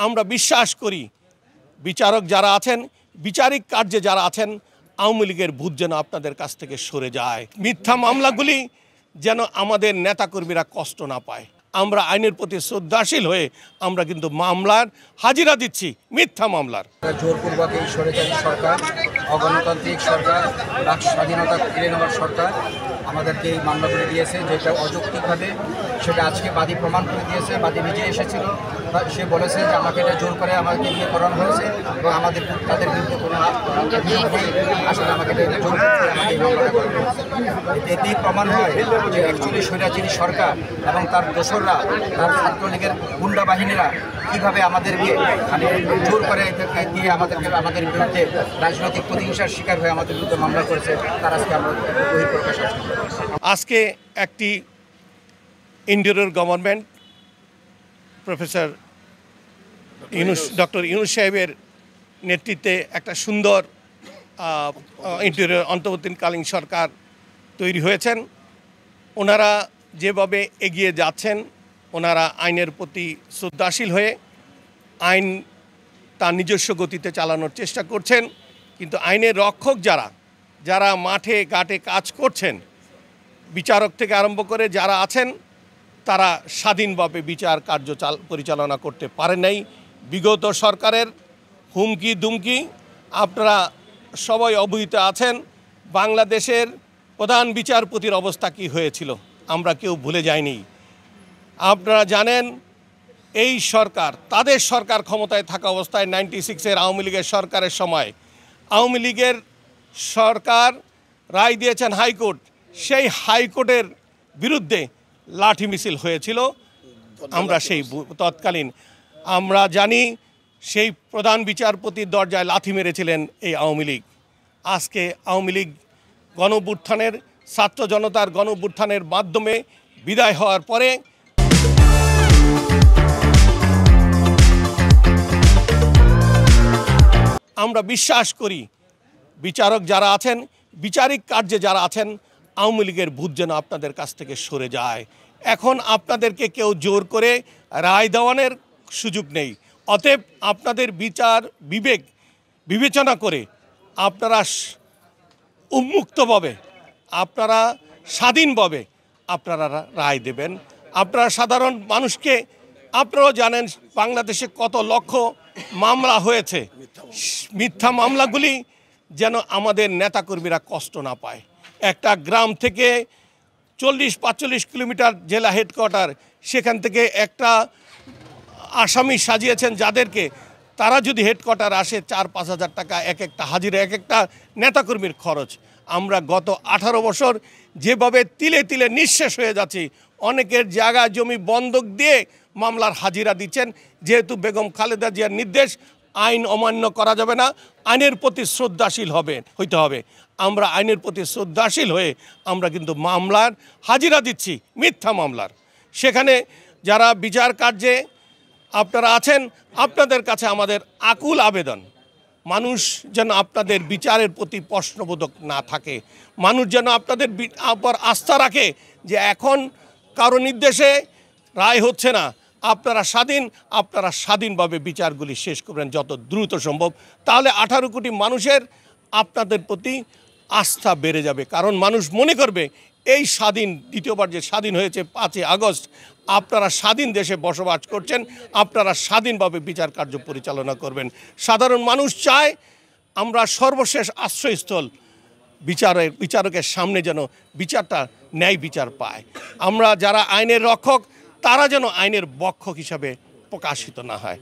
আমরা বিশ্বাস করি বিচারক যারা আছেন, বিচারিক কার্যে যারা আছেন, আওয়ামী লীগের ভূত যেন আপনাদের কাছ থেকে সরে যায়। মিথ্যা মামলাগুলি যেন আমাদের নেতাকর্মীরা কষ্ট না পায়। আমরা আইনের প্রতি শ্রদ্ধাশীল হয়ে আমরা কিন্তু মামলার হাজিরা দিচ্ছি, মিথ্যা মামলার। জোরপূর্বক এই স্বৈরাচারী সরকার, অগণতান্ত্রিক সরকার, বাক স্বাধীনতা কেড়ে নেওয়ার সরকার আমাদেরকে এই মামলাগুলি দিয়েছে, যেটা অযৌক্তিকভাবে সেটা আজকে বাদী প্রমাণ করে দিয়েছে। বাদী নিজে এসেছিল, সে বলেছে যে আমাকে এটা জোর করে আমাকে নিয়ে করানো হয়েছে এবং তাদের বিরুদ্ধে কোনো আসলে আমাকে জোর করে আমাকে এই মামলাটা করা হয়েছে। এতেই প্রমাণ হয় যে অ্যাকচুয়ালি স্বৈরাচারী সরকার এবং তার দোসররা, তার ছাত্রলীগের গুন্ডা বাহিনীরা কীভাবে আমাদেরকে জোর করে দিয়ে আমাদের বিরুদ্ধে রাজনৈতিক প্রতিহিংসার শিকার হয়ে আমাদের বিরুদ্ধে মামলা করেছে, তার আজকে আমরা বহিঃপ্রকাশ। আজকে একটি interior government professor doctor Yunus সাহেবের নেতৃত্বে একটা সুন্দর ইন্টেরিয়র অন্তর্বর্তীকালীন সরকার তৈরি হয়েছেন। ওনারা যেভাবে এগিয়ে যাচ্ছেন, ওনারা আইনের প্রতি শ্রদ্ধাশীল হয়ে আইন তার নিজস্ব গতিতে চালানোর চেষ্টা করছেন। কিন্তু আইনের রক্ষক যারা মাঠে ঘাটে কাজ করছেন, বিচারক থেকে আরম্ভ করে যারা আছেন, তারা স্বাধীনভাবে বিচার কার্য পরিচালনা করতে পারেন নাই। বিগত সরকারের হুমকি দুমকি আপনারা সবাই অবহিত আছেন। বাংলাদেশের প্রধান বিচারপতির অবস্থা কী হয়েছিল আমরা কেউ ভুলে যাইনি। আপনারা জানেন এই সরকার, তাদের সরকার ক্ষমতায় থাকা অবস্থায় 96-এর আওয়ামী লীগের সরকারের সময় আওয়ামী লীগের সরকার রায় দিয়েছেন হাইকোর্ট, সেই হাইকোর্টের বিরুদ্ধে লাঠি মিছিল হয়েছিল। আমরা সেই তৎকালীন আমরা জানি সেই প্রধান বিচারপতির দরজায় লাথি মেরেছিলেন এই আওয়ামী লীগ। আজকে আওয়ামী লীগ গণঅভ্যুত্থানের, ছাত্র জনতার গণঅভ্যুত্থানের মাধ্যমে বিদায় হওয়ার পরে আমরা বিশ্বাস করি বিচারক যারা আছেন, বিচারিক কার্যে যারা আছেন, আওয়ামী লীগের ভূত যেন আপনাদের কাছ থেকে সরে যায়। এখন আপনাদেরকে কেউ জোর করে রায় দেওয়ানোর সুযোগ নেই। অতএব আপনাদের বিচার বিবেচনা করে আপনারা উন্মুক্তভাবে, আপনারা স্বাধীনভাবে আপনারা রায় দেবেন। আপনারা সাধারণ মানুষকে, আপনারাও জানেন বাংলাদেশে কত লক্ষ মামলা হয়েছে। মিথ্যা মামলাগুলি যেন আমাদের নেতাকর্মীরা কষ্ট না পায়। একটা গ্রাম থেকে 40-45 কিলোমিটার জেলা হেডকোয়ার্টার, সেখান থেকে একটা আসামি সাজিয়েছেন যাদেরকে, তারা যদি হেডকোয়ার্টার আসে 4-5 হাজার টাকা এক একটা হাজিরা, এক একটা নেতাকর্মীর খরচ। আমরা গত 18 বছর যেভাবে তিলে তিলে নিঃশেষ হয়ে যাচ্ছি, অনেকের জায়গা জমি বন্ধক দিয়ে মামলার হাজিরা দিচ্ছেন। যেহেতু বেগম খালেদা জিয়ার নির্দেশ আইন অমান্য করা যাবে না, আইনের প্রতি শ্রদ্ধাশীল হইতে হবে। আমরা আইনের প্রতি শ্রদ্ধাশীল হয়ে আমরা কিন্তু মামলার হাজিরা দিচ্ছি, মিথ্যা মামলার। সেখানে যারা বিচার কার্যে আপনারা আছেন, আপনাদের কাছে আমাদের আকুল আবেদন, মানুষ যেন আপনাদের বিচারের প্রতি প্রশ্নবোধক না থাকে। মানুষ যেন আপনাদের উপর আস্থা রাখে যে এখন কারো নির্দেশে রায় হচ্ছে না, আপনারা স্বাধীনভাবে বিচারগুলি শেষ করবেন যত দ্রুত সম্ভব। তাহলে 18 কোটি মানুষের আপনাদের প্রতি আস্থা বেড়ে যাবে। কারণ মানুষ মনে করবে এই দ্বিতীয়বার যে স্বাধীন হয়েছে 5ই আগস্ট, আপনারা স্বাধীন দেশে বসবাস করছেন, আপনারা স্বাধীনভাবে বিচার কার্য পরিচালনা করবেন। সাধারণ মানুষ চায় আমরা সর্বশেষ আশ্রয়স্থল বিচারকের সামনে যেন বিচারটা ন্যায় বিচার পায়। আমরা যারা আইনের রক্ষক, তারা যেন আইনের বক্ষক হিসাবে প্রকাশিত না হয়।